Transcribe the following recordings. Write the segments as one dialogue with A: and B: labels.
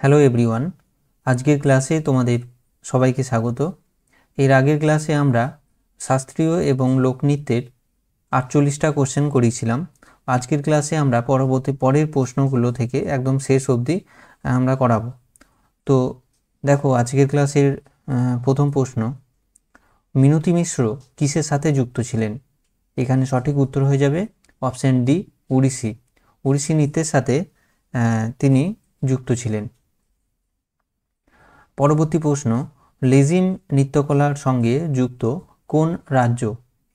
A: Hello everyone, আজকের ক্লাসে তোমাদের সবাইকে স্বাগত। এর আগের ক্লাসে আমরা শাস্ত্রীয় এবং লোকনৃত্যের 48টা কোশ্চেন করিয়েছিলাম। আজকের ক্লাসে আমরা পরের প্রশ্নগুলো থেকে একদম শেষ অবধি আমরা করাবো। তো দেখো, আজকের ক্লাসের প্রথম প্রশ্ন, মিনতি মিশ্র কিসের সাথে যুক্ত ছিলেন? এখানে সঠিক উত্তর হয়ে যাবে অপশন ডি, ওড়িশি। ওড়িশি নৃত্যের সাথে তিনি যুক্ত ছিলেন। পরবর্তী প্রশ্ন, লেজিম নৃত্যকলার সঙ্গে যুক্ত কোন রাজ্য?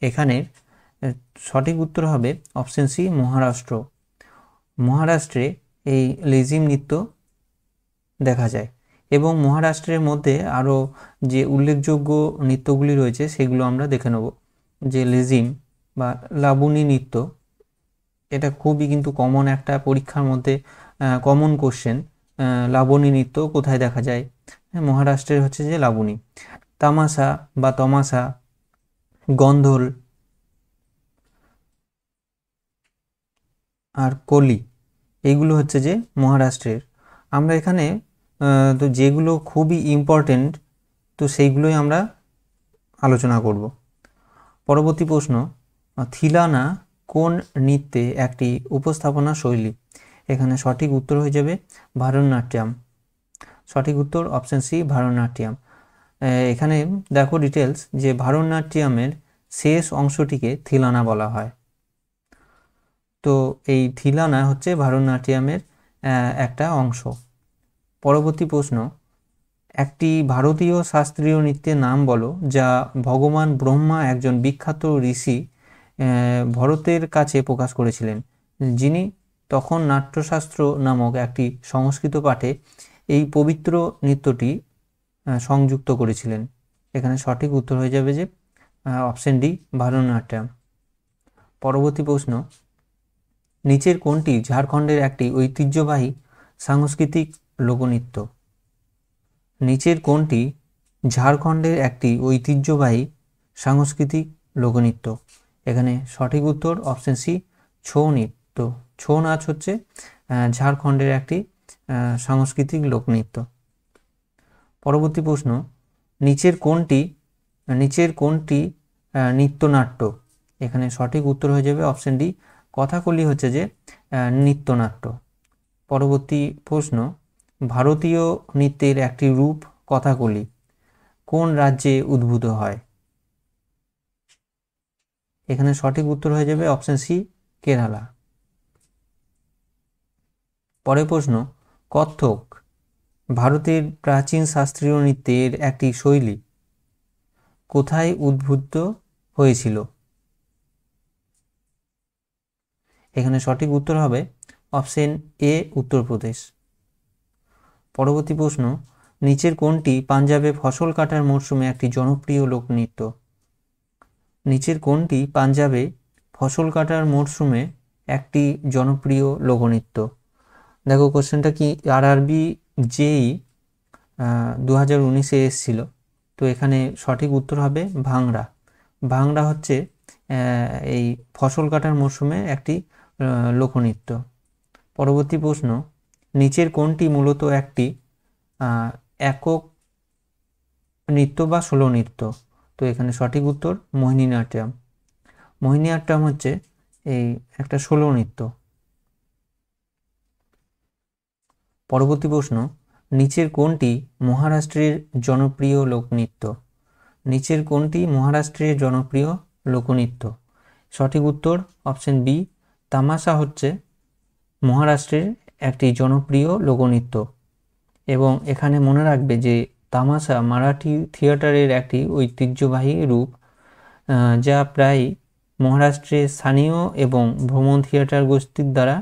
A: এখানে সঠিক উত্তর হবে অপশন সি, মহারাষ্ট্র। মহারাষ্ট্রে এই লেজিম নৃত্য দেখা যায় এবং মহারাষ্ট্রের মধ্যে আরও যে উল্লেখযোগ্য নৃত্যগুলি রয়েছে সেগুলো আমরা দেখে নেব। যে লেজিম বা লাবণী নৃত্য, এটা খুবই কিন্তু কমন একটা পরীক্ষার মধ্যে কমন কোশ্চেন। লাবণী নৃত্য কোথায় দেখা যায়? মহারাষ্ট্রের হচ্ছে যে লাবণী। তামাশা বা তমাশা, গন্ধল আর কলি, এইগুলো হচ্ছে যে মহারাষ্ট্রের। আমরা এখানে তো যেগুলো খুবই ইম্পর্টেন্ট, তো সেইগুলোই আমরা আলোচনা করব। পরবর্তী প্রশ্ন, থিলানা কোন নৃত্যে একটি উপস্থাপনা শৈলী? এখানে সঠিক উত্তর হয়ে যাবে ভারতনাট্যম। সঠিক উত্তর অপশন সি, ভারতনাট্যম। এখানে দেখো ডিটেলস, যে ভারতনাট্যমের শেষ অংশটিকে থিলানা বলা হয়। তো এই থিলানা হচ্ছে ভারতনাট্যমের একটা অংশ। পরবর্তী প্রশ্ন, একটি ভারতীয় শাস্ত্রীয় নৃত্যের নাম বলো যা ভগবান ব্রহ্মা একজন বিখ্যাত ঋষি ভরতের কাছে প্রকাশ করেছিলেন, যিনি তখন নাট্যশাস্ত্র নামক একটি সংস্কৃত পাঠে এই পবিত্র নৃত্যটি সংযুক্ত করেছিলেন। এখানে সঠিক উত্তর হয়ে যাবে যে অপশন ডি, ভারতনাট্যম। পরবর্তী প্রশ্ন, নিচের কোনটি ঝাড়খণ্ডের একটি ঐতিহ্যবাহী সাংস্কৃতিক লোকনৃত্য? নিচের কোনটি ঝাড়খণ্ডের একটি ঐতিহ্যবাহী সাংস্কৃতিক লোকনৃত্য? এখানে সঠিক উত্তর অপশন সি, ছৌ নৃত্য। ছৌ নাচ হচ্ছে ঝাড়খণ্ডের একটি সাংস্কৃতিক লোকনৃত্য। পরবর্তী প্রশ্ন, নিচের কোনটি নৃত্যনাট্য? এখানে সঠিক উত্তর হয়ে যাবে অপশন ডি, কথাকলি হচ্ছে যে নৃত্যনাট্য। পরবর্তী প্রশ্ন, ভারতীয় নৃত্যের একটি রূপ কথাকলি কোন রাজ্যে উদ্ভূত হয়? এখানে সঠিক উত্তর হয়ে যাবে অপশন সি, কেরালা। পরের প্রশ্ন, কত্থক ভারতের প্রাচীন শাস্ত্রীয় নৃত্যের একটি শৈলী, কোথায় উদ্ভূত হয়েছিল? এখানে সঠিক উত্তর হবে অপশন এ, উত্তরপ্রদেশ। পরবর্তী প্রশ্ন, নিচের কোনটি পাঞ্জাবে ফসল কাটার মরশুমে একটি জনপ্রিয় লোকনৃত্য? নিচের কোনটি পাঞ্জাবে ফসল কাটার মরশুমে একটি জনপ্রিয় লোকনৃত্য? দেখো কোশ্চেনটা কি আরআরবি জেই 2019-এ এসেছিল। তো এখানে সঠিক উত্তর হবে ভাংড়া। ভাংড়া হচ্ছে এই ফসল কাটার মরশুমে একটি লোকনৃত্য। পরবর্তী প্রশ্ন, নিচের কোনটি মূলত একটি একক নৃত্য বা সোলো নৃত্য? তো এখানে সঠিক উত্তর মোহিনীআট্যম। মোহিনীআট্যম হচ্ছে এই একটা সোলো নৃত্য। পরবর্তী প্রশ্ন, নিচের কোনটি মহারাষ্ট্রের জনপ্রিয় লোকনৃত্য? নিচের কোনটি মহারাষ্ট্রের জনপ্রিয় লোকনৃত্য? সঠিক উত্তর অপশন বি, তামাশা হচ্ছে মহারাষ্ট্রের একটি জনপ্রিয় লোকনৃত্য। এবং এখানে মনে রাখবে যে তামাশা মারাঠি থিয়েটারের একটি ঐতিহ্যবাহী রূপ, যা প্রায় মহারাষ্ট্রের স্থানীয় এবং ভ্রমণ থিয়েটার গোষ্ঠীর দ্বারা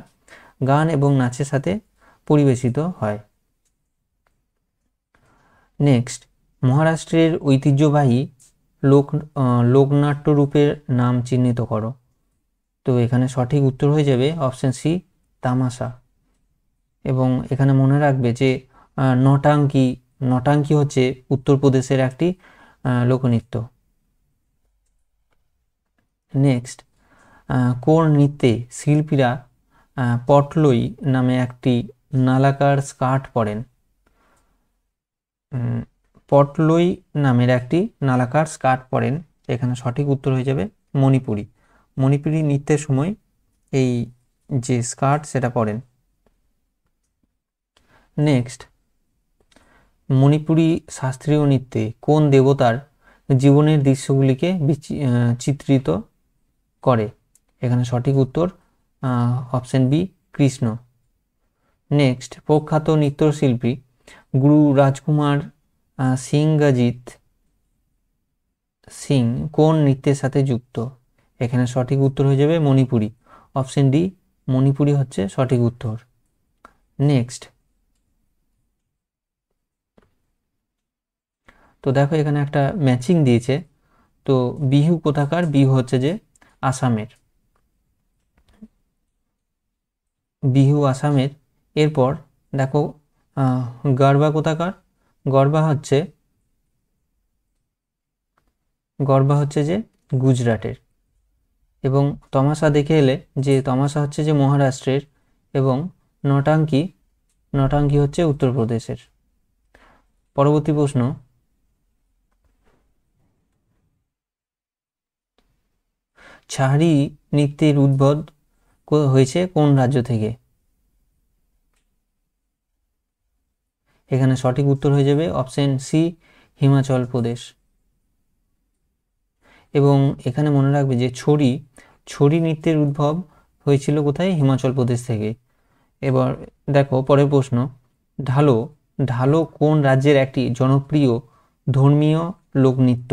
A: গান এবং নাচের সাথে পরিবেশিত হয়। নেক্সট, মহারাষ্ট্রের ঐতিহ্যবাহী লোকনাট্য রূপের নাম চিহ্নিত করো। তো এখানে সঠিক উত্তর হয়ে যাবে অপশন সি, তামাশা। এবং এখানে মনে রাখবে যে নটাঙ্কি হচ্ছে উত্তরপ্রদেশের একটি লোকনৃত্য। নেক্সট, কোন নৃত্যে শিল্পীরা পটলই নামে একটি নালাকার স্কার্ট পরেন? পটলই নামের একটি নালাকার স্কার্ট পরেন। এখানে সঠিক উত্তর হয়ে যাবে মণিপুরি। মণিপুরি নৃত্যের সময় এই যে স্কার্ট সেটা পরেন। নেক্সট, মণিপুরি শাস্ত্রীয় নৃত্যে কোন দেবতার জীবনের দৃশ্যগুলিকে চিত্রিত করে? এখানে সঠিক উত্তর অপশন বি কৃষ্ণ। নেক্সট, প্রখ্যাত নৃত্যশিল্পী গুরু রাজকুমার সিংগাজিৎ সিং কোন নৃত্যের সাথে যুক্ত? এখানে সঠিক উত্তর হয়ে যাবে মণিপুরি। অপশন ডি মণিপুরি হচ্ছে সঠিক উত্তর। নেক্সট, তো দেখো এখানে একটা ম্যাচিং দিয়েছে। তো বিহু কোথাকার? বিহু হচ্ছে যে আসামের। বিহু আসামের। এরপর দেখো গরবা কোথাকার? গরবা হচ্ছে যে গুজরাটের। এবং তমাশা দেখে এলে যে তমাশা হচ্ছে যে মহারাষ্ট্রের, এবং নটাঙ্কি হচ্ছে উত্তরপ্রদেশের। পরবর্তী প্রশ্ন, ছাড়ি নৃত্যের উদ্ভব হয়েছে কোন রাজ্য থেকে? এখানে সঠিক উত্তর হয়ে যাবে অপশন সি হিমাচল প্রদেশ। এবং এখানে মনে রাখবে যে ছড়ি নৃত্যের উদ্ভব হয়েছিল কোথায়? হিমাচল প্রদেশ থেকে। এবার দেখো পরের প্রশ্ন, ঢালো কোন রাজ্যের একটি জনপ্রিয় ধর্মীয় লোকনৃত্য?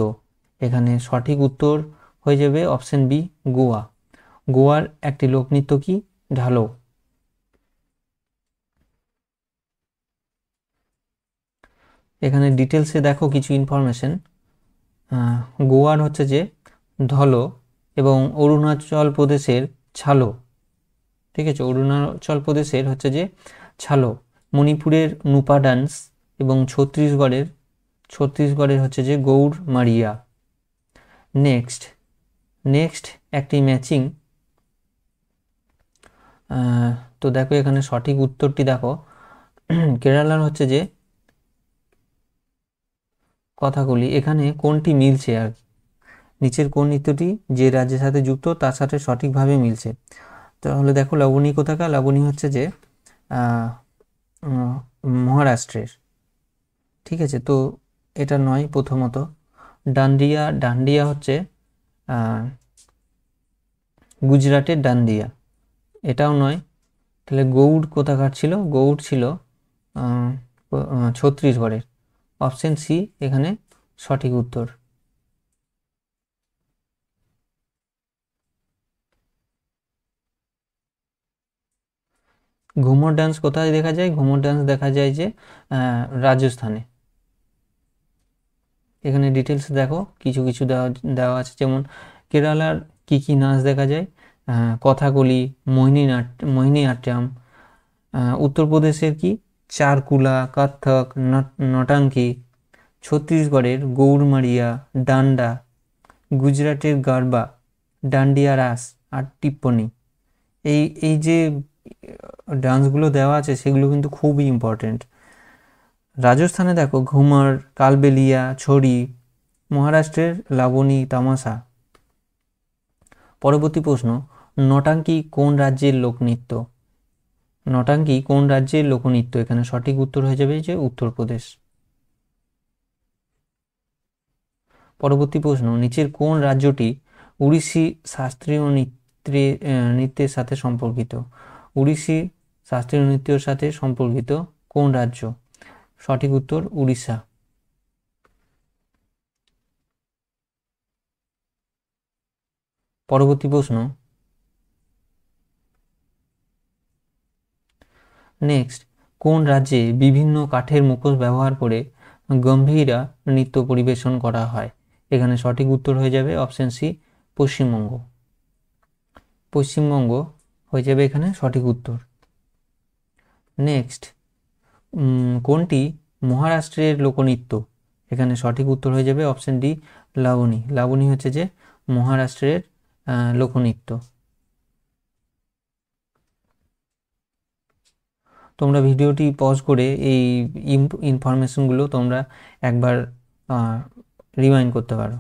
A: এখানে সঠিক উত্তর হয়ে যাবে অপশন বি গোয়া। গোয়ার একটি লোকনৃত্য কি? ঢালো। এখানে ডিটেলসে দেখো কিছু ইনফরমেশন। গোয়ার হচ্ছে যে ধলো, এবং অরুণাচল প্রদেশের ছালো। ঠিক আছে, অরুণাচল প্রদেশের হচ্ছে যে ছালো, মণিপুরের নুপা ডান্স, এবং ছত্তিশগড়ের হচ্ছে যে গৌড় মারিয়া। নেক্সট একটি ম্যাচিং। তো দেখো এখানে সঠিক উত্তরটি দেখো কেরালার হচ্ছে যে কথাগুলি। এখানে কোনটি মিলছে? আর নিচের কোন নৃত্যটি যে রাজ্যের সাথে যুক্ত তার সাথে সঠিকভাবে মিলছে? তাহলে দেখো লাবণী কোথাকার? লাবণী হচ্ছে যে মহারাষ্ট্রের। ঠিক আছে, তো এটা নয়। প্রথমত ডান্ডিয়া হচ্ছে গুজরাটের ডান্ডিয়া, এটাও নয়। তাহলে গৌড় কোথাকার ছিল? গৌড় ছিল ছত্তিশগড়ের। অপশন সি এখানে সঠিক উত্তর। ঘুমর ডান্স কোথায় দেখা যায়? ঘুমর ডান্স দেখা যায় যে রাজস্থানে। এখানে ডিটেলস দেখো কিছু কিছু দেওয়া আছে, যেমন কেরালার কি কি নাচ দেখা যায়? কথাকলি, মোহিনীআট্যম। উত্তরপ্রদেশের কি? চারকুলা, কত্থক, নটাঙ্কি। ছত্তিশগড়ের গৌড়মারিয়া, ডান্ডা। গুজরাটের গারবা, ডান্ডিয়া রাস, আর টিপ্পনি। এই যে ডান্সগুলো দেওয়া আছে সেগুলো কিন্তু খুবই ইম্পর্টেন্ট। রাজস্থানে দেখো ঘুমার, কালবেলিয়া, ছড়ি। মহারাষ্ট্রের লাবণী, তামাশা। পরবর্তী প্রশ্ন, নটাঙ্কি কোন রাজ্যের লোকনৃত্য? নটাঙ্কি কোন রাজ্যের লোকনৃত্য? এখানে সঠিক উত্তর হয়ে যাবে যে উত্তরপ্রদেশ। পরবর্তী প্রশ্ন, নিচের কোন রাজ্যটি উড়িষ্যি শাস্ত্রীয় নৃত্যের সাথে সম্পর্কিত? উড়িষ্যি শাস্ত্রীয় নৃত্যের সাথে সম্পর্কিত কোন রাজ্য? সঠিক উত্তর উড়িষ্যা। পরবর্তী প্রশ্ন, নেক্সট, কোন রাজ্যে বিভিন্ন কাঠের মুখোশ ব্যবহার করে গম্ভীরা নৃত্য পরিবেশন করা হয়? এখানে সঠিক উত্তর হয়ে যাবে অপশন সি পশ্চিমবঙ্গ। পশ্চিমবঙ্গ হয়ে যাবে এখানে সঠিক উত্তর। নেক্সট, কোনটি মহারাষ্ট্রের লোকনৃত্য? এখানে সঠিক উত্তর হয়ে যাবে অপশন ডি লাবণী। লাবণী হচ্ছে যে মহারাষ্ট্রের লোকনৃত্য। তোমরা ভিডিওটি পজ করে এই ইনফরমেশনগুলো তোমরা একবার রিমাইন্ড করতে পারো।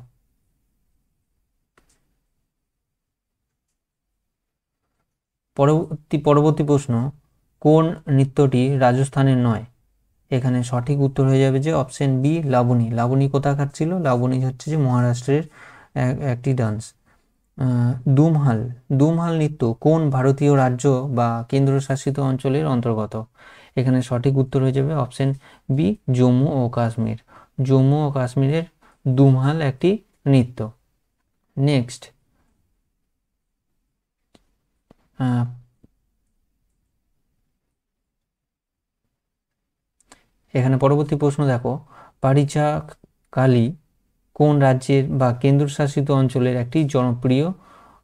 A: পরবর্তী প্রশ্ন, কোন নৃত্যটি রাজস্থানের নয়? এখানে সঠিক উত্তর হয়ে যাবে যে অপশন বি, লাবণী। লাবণী কোথাকার ছিল? লাবণী হচ্ছে যে মহারাষ্ট্রের একটি ডান্স। দুমহাল দুমহাল নৃত্য কোন ভারতীয় রাজ্য বা কেন্দ্রশাসিত অঞ্চলের অন্তর্গত? এখানে সঠিক উত্তর হয়ে যাবে অপশন বি, জম্মু ও কাশ্মীর। জম্মু ও কাশ্মীরের দুমহাল একটি নৃত্য। নেক্সট, এখানে পরবর্তী প্রশ্ন দেখো, পারিজাত কালী কোন রাজ্যের বা কেন্দ্রশাসিত অঞ্চলের একটি জনপ্রিয়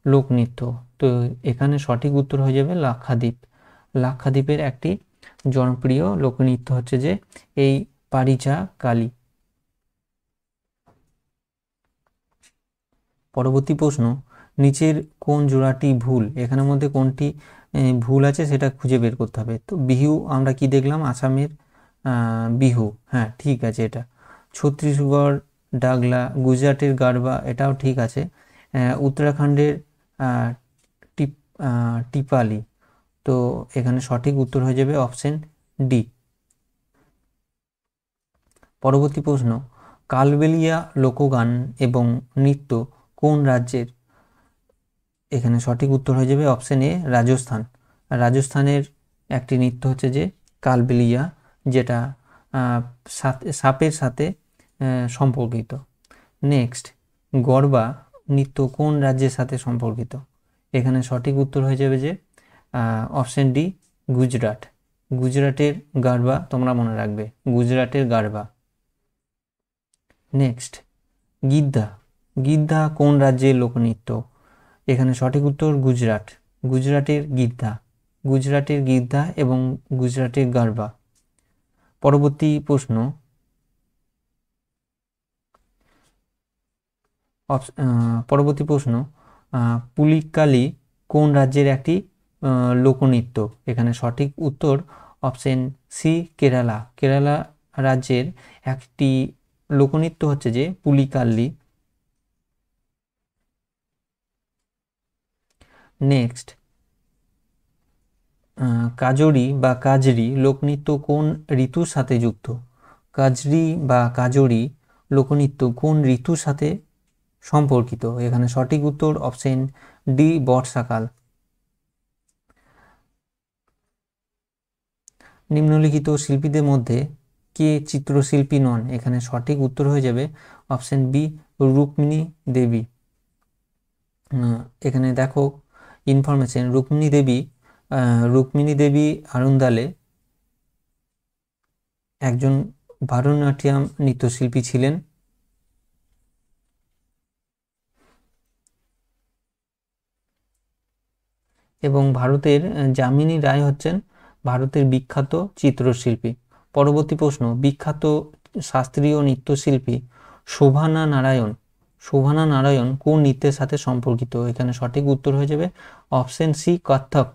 A: লোকনৃত্য? তো এখানে সঠিক উত্তর হয়ে যাবে লাক্ষাদ্বীপ। লাক্ষাদ্বীপের একটি জনপ্রিয় লোকনৃত্য হচ্ছে যে এই পারিজাত কালী। পরবর্তী প্রশ্ন, নিচের কোন জোড়াটি ভুল? এখানের মধ্যে কোনটি ভুল আছে সেটা খুঁজে বের করতে হবে। তো বিহু আমরা কি দেখলাম? আসামের বিহু, হ্যাঁ ঠিক আছে এটা। ছত্তিশগড় ডাগলা, গুজরাটের গারবা, এটাও ঠিক আছে। উত্তরাখণ্ডের টিপালি। তো এখানে সঠিক উত্তর হয়ে যাবে অপশন ডি। পরবর্তী প্রশ্ন, কালবেলিয়া লোকগান এবং নৃত্য কোন রাজ্যের? এখানে সঠিক উত্তর হয়ে যাবে অপশন এ, রাজস্থান। রাজস্থানের একটি নৃত্য হচ্ছে যে কালবেলিয়া, যেটা সাপের সাথে সম্পর্কিত। নেক্সট, গরবা নৃত্য কোন রাজ্যের সাথে সম্পর্কিত? এখানে সঠিক উত্তর হয়ে যাবে যে অপশন ডি, গুজরাট। গুজরাটের গারবা তোমরা মনে রাখবে, গুজরাটের গারবা। নেক্সট, গিদ্ধা। গিদ্ধা কোন রাজ্যের লোকনৃত্য? এখানে সঠিক উত্তর গুজরাট। গুজরাটের গিদ্ধা। গুজরাটের গিদ্ধা এবং গুজরাটের গারবা। পরবর্তী প্রশ্ন, পুলিকালি কোন রাজ্যের একটি লোকনৃত্য? এখানে সঠিক উত্তর অপশন সি, কেরালা। কেরালা রাজ্যের একটি লোকনৃত্য হচ্ছে যে পুলিকাল্লি। নেক্সট, কাজরি বা কাজরি লোকনৃত্য কোন ঋতুর সাথে যুক্ত? কাজরি বা কাজরি লোকনৃত্য কোন ঋতুর সাথে সম্পর্কিত? এখানে সঠিক উত্তর অপশন ডি, বর্ষাকাল। নিম্নলিখিত শিল্পীদের মধ্যে কে চিত্রশিল্পী নন? এখানে সঠিক উত্তর হয়ে যাবে অপশন বি, রুক্মিণী দেবী। এখানে দেখো ইনফরমেশন, রুক্মিণী দেবী আরুন্দালে একজন ভারতনাট্যম নৃত্যশিল্পী ছিলেন। এবং ভারতের যামিনী রায় হচ্ছেন ভারতের বিখ্যাত চিত্রশিল্পী। পরবর্তী প্রশ্ন, বিখ্যাত শাস্ত্রীয় নৃত্যশিল্পী শোভানা নারায়ণ। শোভানা নারায়ণ কোন নৃত্যের সাথে সম্পর্কিত? এখানে সঠিক উত্তর হয়ে যাবে অপশন সি, কত্থক।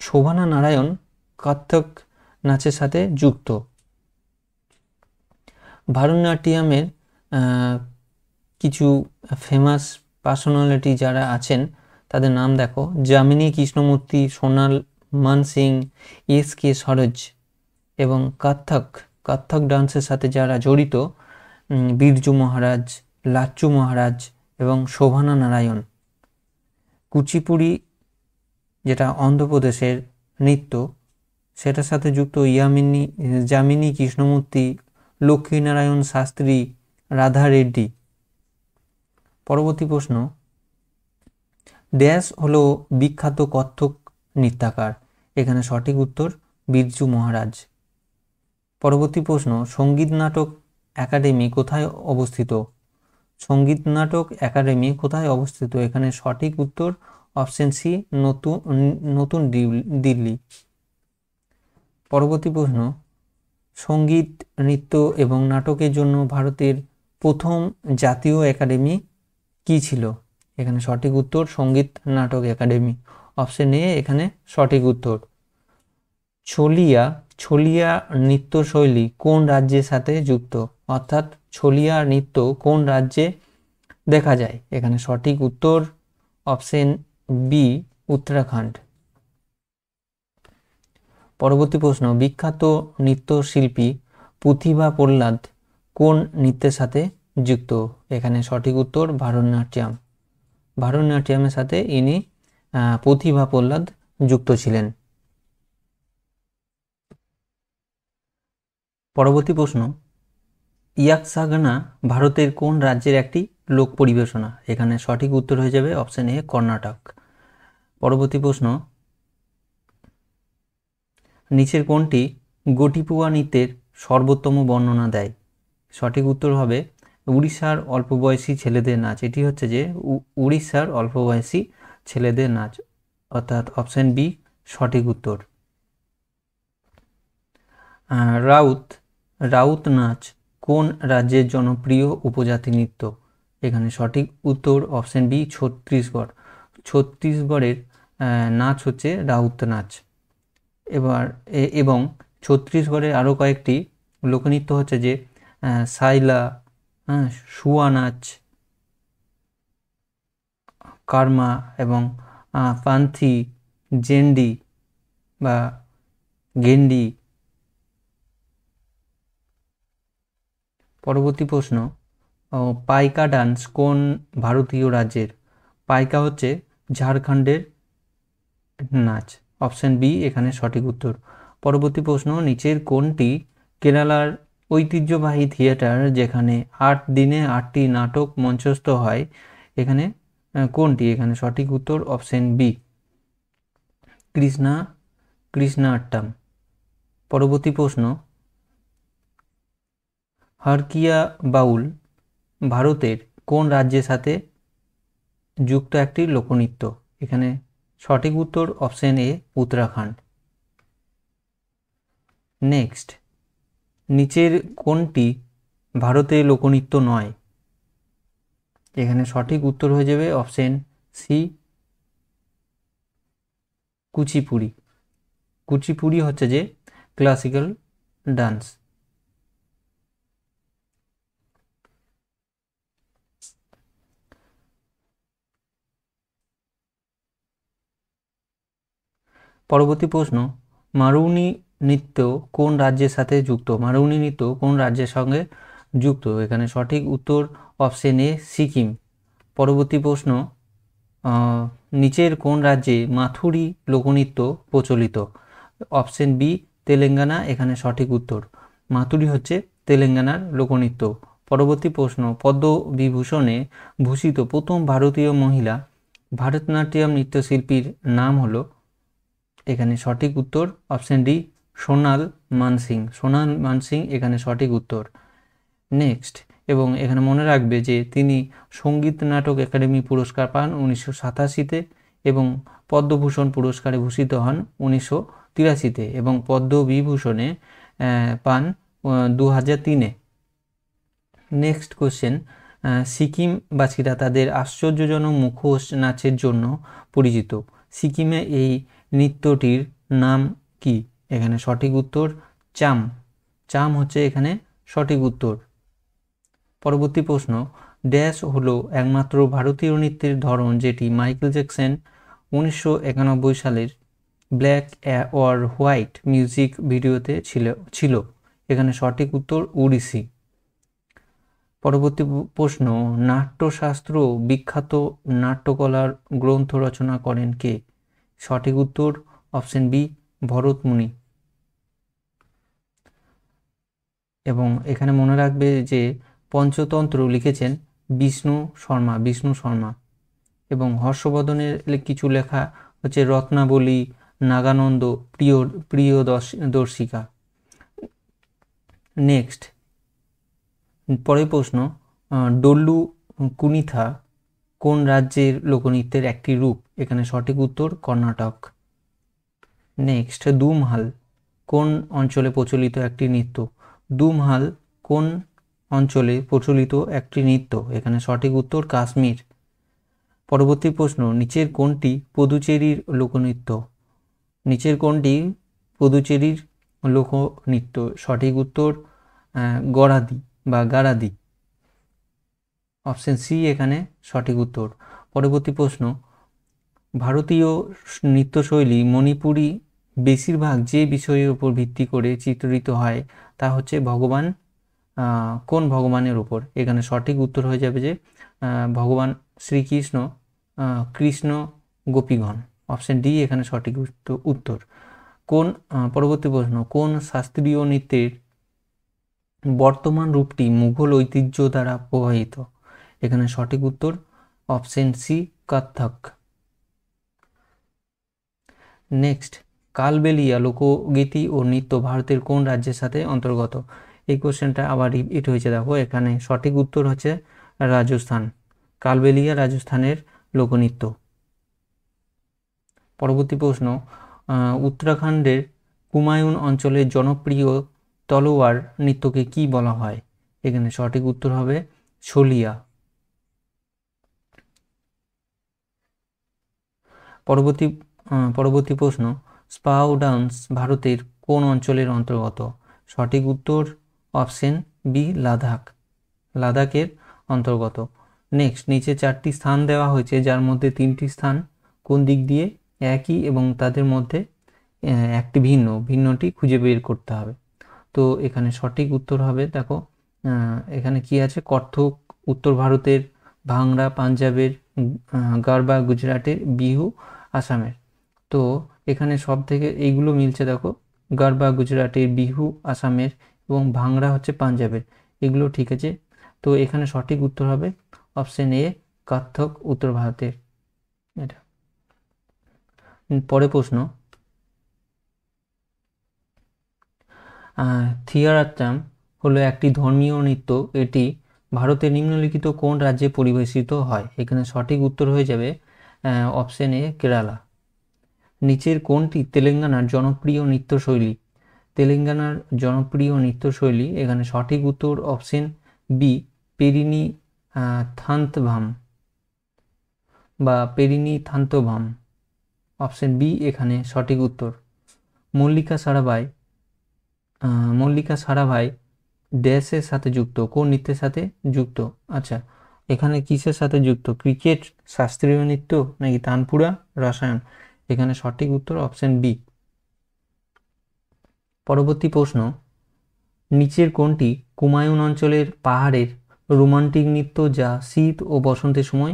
A: শোভানা নারায়ণ কত্থক নাচের সাথে যুক্ত। ভারতনাট্যমের কিছু ফেমাস পার্সোনালিটি যারা আছেন তাদের নাম দেখো, যামিনী কৃষ্ণমূর্তি, সোনাল মান সিং, এস কে সরোজ। এবং কত্থক ডান্সের সাথে যারা জড়িত, বিরজু মহারাজ, লাচ্চু মহারাজ এবং শোভানা নারায়ণ। কুচিপুড়ি যেটা অন্ধ্রপ্রদেশের নৃত্য, সেটার সাথে যুক্ত যামিনী কৃষ্ণমূর্তি, লক্ষ্মীনারায়ণ শাস্ত্রী, রাধা রেড্ডি। পরবর্তী প্রশ্ন, ড্যাশ হলো বিখ্যাত কত্থক নৃত্যাকার? এখানে সঠিক উত্তর বিরজু মহারাজ। পরবর্তী প্রশ্ন, সঙ্গীত নাটক একাডেমি কোথায় অবস্থিত? সঙ্গীত নাটক একাডেমি কোথায় অবস্থিত? এখানে সঠিক উত্তর অপশন সি, নতুন দিল্লি। পরবর্তী প্রশ্ন, সঙ্গীত, নৃত্য এবং নাটকের জন্য ভারতের প্রথম জাতীয় একাডেমি কি ছিল? এখানে সঠিক উত্তর সঙ্গীত নাটক একাডেমি। অপশন এ এখানে সঠিক উত্তর। ছলিয়া ছলিয়া নৃত্যশৈলী কোন রাজ্যের সাথে যুক্ত? অর্থাৎ ছলিয়া নৃত্য কোন রাজ্যে দেখা যায়? এখানে সঠিক উত্তর অপশন বি, উত্তরাখণ্ড। পরবর্তী প্রশ্ন, বিখ্যাত নৃত্যশিল্পী প্রতিভা প্রহ্লাদ কোন নৃত্যের সাথে যুক্ত? এখানে সঠিক উত্তর ভারতনাট্যম। ভারতনাট্যমের সাথে ইনি প্রতিভা প্রহ্লাদ যুক্ত ছিলেন। পরবর্তী প্রশ্ন, ইয়াকশাগানা ভারতের কোন রাজ্যের একটি লোক পরিবেশনা? এখানে সঠিক উত্তর হয়ে যাবে অপশন এ, কর্ণাটক। পরবর্তী প্রশ্ন, নিচের কোনটি গোটিপুয়া নৃত্যের সর্বোত্তম বর্ণনা দেয়? সঠিক উত্তর হবে উড়িষ্যার অল্প বয়সী ছেলেদের নাচ। এটি হচ্ছে যে উড়িষ্যার অল্প বয়সী ছেলেদের নাচ, অর্থাৎ অপশন বি সঠিক উত্তর। রাউত নাচ কোন রাজ্যের জনপ্রিয় উপজাতি নৃত্য? এখানে সঠিক উত্তর অপশন বি, ছত্তিশগড়। ছত্তিশগড়ের নাচ হচ্ছে রাউত নাচ। এবং ছত্তিশগড়ের আরও কয়েকটি লোকনৃত্য হচ্ছে যে সাইলা, শুয়া নাচ, কার্মা এবং পান্থি, জেন্ডি বা গেন্ডি। পরবর্তী প্রশ্ন, পাইকা ডান্স কোন ভারতীয় রাজ্যের? পাইকা হচ্ছে ঝাড়খণ্ডের নাচ। অপশন বি এখানে সঠিক উত্তর। পরবর্তী প্রশ্ন, নিচের কোনটি কেরালার ঐতিহ্যবাহী থিয়েটার যেখানে 8 দিনে 8টি নাটক মঞ্চস্থ হয়? এখানে কোনটি? এখানে সঠিক উত্তর অপশন বি, কৃষ্ণাট্টম। পরবর্তী প্রশ্ন, হরকিয়া বাউল ভারতের কোন রাজ্যের সাথে যুক্ত একটি লোকনৃত্য? এখানে সঠিক উত্তর অপশন এ, উত্তরাখণ্ড। নেক্সট, নিচের কোনটি ভারতের লোকনৃত্য নয়? এখানে সঠিক উত্তর হয়ে যাবে অপশন সি, কুচিপুড়ি। কুচিপুড়ি হচ্ছে যে ক্লাসিক্যাল ডান্স। পরবর্তী প্রশ্ন, মারুনি নৃত্য কোন রাজ্যের সাথে যুক্ত? মারুনি নৃত্য কোন রাজ্যের সঙ্গে যুক্ত? এখানে সঠিক উত্তর অপশন এ, সিকিম। পরবর্তী প্রশ্ন, নিচের কোন রাজ্যে মাথুরি লোকনৃত্য প্রচলিত? Option B, Telangana. এখানে সঠিক উত্তর, মাথুরি হচ্ছে তেলেঙ্গানার লোকনৃত্য। পরবর্তী প্রশ্ন, পদ্মবিভূষণে ভূষিত প্রথম ভারতীয় মহিলা ভারতনাট্যম নৃত্যশিল্পীর নাম হলো? এখানে সঠিক উত্তর অপশন ডি, সোনাল মানসিং। সোনাল মানসিং এখানে সঠিক উত্তর। নেক্সট, এবং এখানে মনে রাখবে যে তিনি সঙ্গীত নাটক একাডেমি পুরস্কার পান 1987-তে এবং পদ্মভূষণ পুরস্কারে ভূষিত হন 1983-তে এবং পদ্মবিভূষণে পান 2003-এ। নেক্সট কোশ্চেন, সিকিমবাসীরা তাদের আশ্চর্যজনক মুখোশ নাচের জন্য পরিচিত। সিকিমে এই নৃত্যটির নাম কি? এখানে সঠিক উত্তর চাম। চাম হচ্ছে এখানে সঠিক উত্তর। পরবর্তী প্রশ্ন, ড্যাশ হলো একমাত্র ভারতীয় নৃত্যের ধরন যেটি মাইকেল জ্যাকসন 1991 সালের ব্ল্যাক অর হোয়াইট মিউজিক ভিডিওতে ছিল। এখানে সঠিক উত্তর ওড়িশি। পরবর্তী প্রশ্ন, নাট্যশাস্ত্র বিখ্যাত নাট্যকলার গ্রন্থ রচনা করেন কে? সঠিক উত্তর অপশন বি, ভরতমুনি। এবং এখানে মনে রাখবে যে পঞ্চতন্ত্র লিখেছেন বিষ্ণু শর্মা। এবং হর্ষবর্ধনের কিছু লেখা হচ্ছে রত্নাবলী, নাগানন্দ, প্রিয়দর্শিকা। নেক্সট, পরের প্রশ্ন, ডোল্লু কুনিথা কোন রাজ্যের লোকনৃত্যের একটি রূপ? এখানে সঠিক উত্তর কর্ণাটক। নেক্সট, দুমহাল কোন অঞ্চলে প্রচলিত একটি নৃত্য? দুমহাল কোন অঞ্চলে প্রচলিত একটি নৃত্য? এখানে সঠিক উত্তর কাশ্মীর। পরবর্তী প্রশ্ন, নিচের কোনটি পুদুচেরির লোকনৃত্য? নিচের কোনটি পুদুচেরির লোকনৃত্য? সঠিক উত্তর গরাদি বা গারাদি। অপশন সি এখানে সঠিক উত্তর। পরবর্তী প্রশ্ন, ভারতীয় নৃত্যশৈলী মণিপুরী বেশিরভাগ যে বিষয়ের উপর ভিত্তি করে চিত্রিত হয় তা হচ্ছে ভগবান, কোন ভগবানের উপর? এখানে সঠিক উত্তর হয়ে যাবে যে ভগবান শ্রীকৃষ্ণ, কৃষ্ণ গোপীগণ। অপশন ডি এখানে সঠিক উত্তর। কোন পরবর্তী প্রশ্ন, কোন শাস্ত্রীয় নৃত্যের বর্তমান রূপটি মুঘল ঐতিহ্য দ্বারা প্রভাবিত? এখানে সঠিক উত্তর option C Kathak. Next, Kalbelia লোকগীতি ও নৃত্য ভারতের কোন রাজ্যের সাথে অন্তর্গত? এই কোশ্চেনটা আবার রিপিট হয়েছে, দেখো এখানে সঠিক উত্তর হচ্ছে রাজস্থান। কালবেলিয়া রাজস্থানের লোকনৃত্য। পরবর্তী প্রশ্ন, উত্তরাখণ্ডের কুমায়ুন অঞ্চলের জনপ্রিয় তলোয়ার নৃত্যকে কি বলা হয়? এখানে সঠিক উত্তর হবে ছলিয়া। পরবর্তী প্রশ্ন, স্পাউ ডান্স ভারতের কোন অঞ্চলের অন্তর্গত? সঠিক উত্তর অপশন বি লাদাখ, লাদাখের অন্তর্গত। নেক্সট, নিচে 4টি স্থান দেওয়া হয়েছে যার মধ্যে 3টি স্থান কোন দিক দিয়ে একই এবং তাদের মধ্যে একটি ভিন্নটি খুঁজে বের করতে হবে। তো এখানে সঠিক উত্তর হবে, দেখো এখানে কি আছে, কত্থক উত্তর ভারতের, ভাংড়া পাঞ্জাবের, গারবা গুজরাটের, বিহু আসামের। তো এখানে সব থেকে এইগুলো মিলছে, দেখো গারবা গুজরাটের, বিহু আসামের এবং ভাংড়া হচ্ছে পাঞ্জাবের, এগুলো ঠিক আছে। তো এখানে সঠিক উত্তর হবে অপশন এ কত্থক উত্তর ভারতের। এটা পরে প্রশ্ন, থিয়ারাত্তম হলো একটি ধর্মীয় নৃত্য, এটি ভারতের নিম্নলিখিত কোন রাজ্যে পরিবেশিত হয়? এখানে সঠিক উত্তর হয়ে যাবে অপশন এ কেরালা। নিচের কোনটি তেলেঙ্গানার জনপ্রিয় নৃত্যশৈলী? তেলেঙ্গানার জনপ্রিয় নৃত্যশৈলী, এখানে সঠিক উত্তর অপশন বি পেরিনি থান্তভাম বা পেরিনি থান্তভাম। অপশন বি এখানে সঠিক উত্তর। মল্লিকা সারাভাই ড্যাশের সাথে যুক্ত, কোন নৃত্যের সাথে যুক্ত? আচ্ছা, এখানে কিসের সাথে যুক্ত? ক্রিকেট, শাস্ত্রীয় নৃত্য নাকি তানপুরা, রসায়ন? এখানে সঠিক উত্তর অপশন বি। পরবর্তী প্রশ্ন, নিচের কোনটি কুমায়ুন অঞ্চলের পাহাড়ের রোমান্টিক নৃত্য যা শীত ও বসন্তের সময়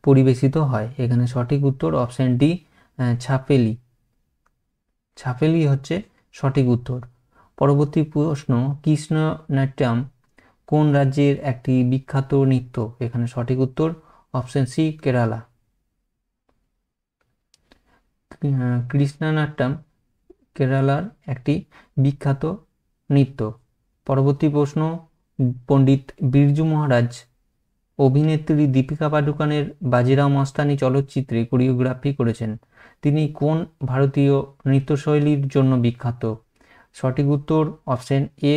A: পরিবেশিত হয়? এখানে সঠিক উত্তর অপশন ডি ছাপেলি। ছাপেলি হচ্ছে সঠিক উত্তর। পরবর্তী প্রশ্ন, কৃষ্ণ নাট্যম কোন রাজ্যের একটি বিখ্যাত নৃত্য? এখানে সঠিক উত্তর অপশন সি কেরালা। কৃষ্ণনাট্যম কেরালার একটি বিখ্যাত নৃত্য। পরবর্তী প্রশ্ন, পণ্ডিত বিরজু মহারাজ অভিনেত্রী দীপিকা পাডুকোনের বাজিরাও মস্তানি চলচ্চিত্রে কোরিওগ্রাফি করেছেন, তিনি কোন ভারতীয় নৃত্যশৈলীর জন্য বিখ্যাত? সঠিক উত্তর অপশন এ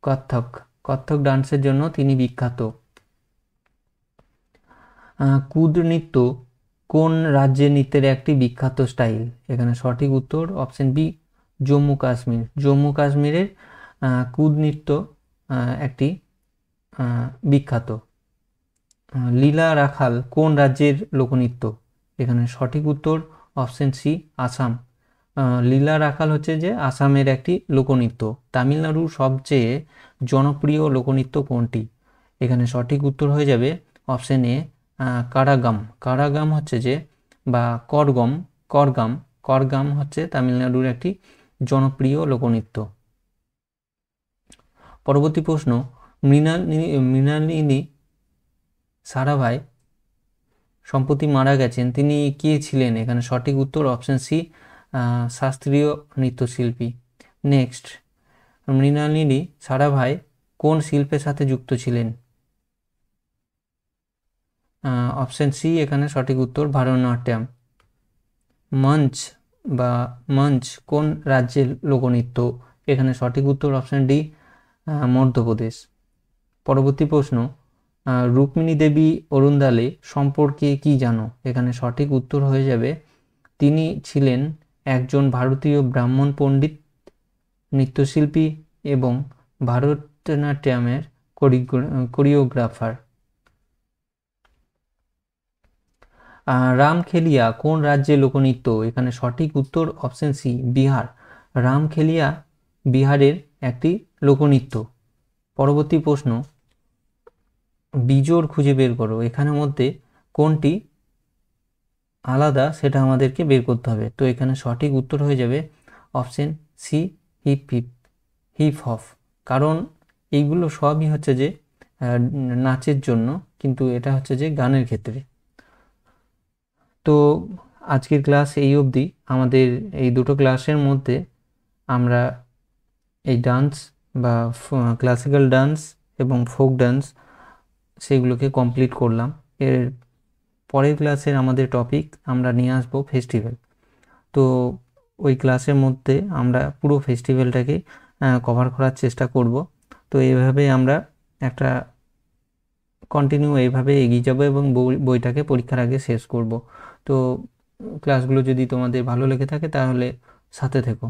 A: কত্থক। কত্থক ডান্সের জন্য তিনি বিখ্যাত। কুদ নৃত্য কোন রাজ্যের নৃত্যের একটি বিখ্যাত স্টাইল? এখানে সঠিক উত্তর অপশন বি জম্মু কাশ্মীর। জম্মু কাশ্মীরের কুদ নৃত্য একটি বিখ্যাত। লীলা রাখাল কোন রাজ্যের লোকনৃত্য? এখানে সঠিক উত্তর অপশন সি আসাম। লীলা রাখাল হচ্ছে যে আসামের একটি লোকনৃত্য। তামিলনাড়ুর সবচেয়ে জনপ্রিয় লোকনৃত্য কোনটি? এখানে সঠিক উত্তর হয়ে যাবে অপশন এ কারাগাম। কারাগাম হচ্ছে যে বা করগাম হচ্ছে তামিলনাড়ুর একটি জনপ্রিয় লোকনৃত্য। পরবর্তী প্রশ্ন, মৃণালিনী সারাভাই সম্প্রতি মারা গেছেন, তিনি কে ছিলেন? এখানে সঠিক উত্তর অপশন সি শাস্ত্রীয় নৃত্যশিল্পী। নেক্সট, মৃণালিনী সারাভাই কোন শিল্পের সাথে যুক্ত ছিলেন? অপশন সি এখানে সঠিক উত্তর ভারতনাট্যম। মঞ্চ কোন রাজ্যের লোকনৃত্য? এখানে সঠিক উত্তর অপশন ডি মধ্যপ্রদেশ। পরবর্তী প্রশ্ন, রুক্মিণী দেবী অরুন্দালে সম্পর্কে কি জানো? এখানে সঠিক উত্তর হয়ে যাবে তিনি ছিলেন একজন ভারতীয় ব্রাহ্মণ পণ্ডিত নৃত্যশিল্পী এবং ভারতনাট্যমের কোরিওগ্রাফার। রামখেলিয়া কোন রাজ্যের লোকনৃত্য? এখানে সঠিক উত্তর অপশন সি, বিহার। রামখেলিয়া বিহারের একটি লোকনৃত্য। পরবর্তী প্রশ্ন, বিজোড় খুঁজে বের করো। এখানের মধ্যে কোনটি আলাদা সেটা আমাদেরকে বের করতে হবে। তো এখানে সঠিক উত্তর হয়ে যাবে option C, hip hip hip hop. কারণ এইগুলো সবই হচ্ছে যে নাচের জন্য, কিন্তু এটা হচ্ছে যে গানের ক্ষেত্রে। তো আজকের ক্লাস এই অবধি। আমাদের এই দুটো ক্লাসের মধ্যে আমরা এই ডান্স বা ক্লাসিক্যাল ডান্স এবং ফোক ডান্স সেগুলোকে কমপ্লিট করলাম। এর পরের ক্লাসের আমাদের টপিক আমরা নিয়ে আসবো ফেস্টিভ্যাল। তো ওই ক্লাসের মধ্যে আমরা পুরো ফেস্টিভ্যালটাকে কভার করার চেষ্টা করব। তো এইভাবে আমরা একটা কন্টিনিউ এইভাবে এগিয়ে যাবো এবং বইটাকে পরীক্ষার আগে শেষ করব। তো ক্লাসগুলো যদি তোমাদের ভালো লেগে থাকে তাহলে সাথে থেকো।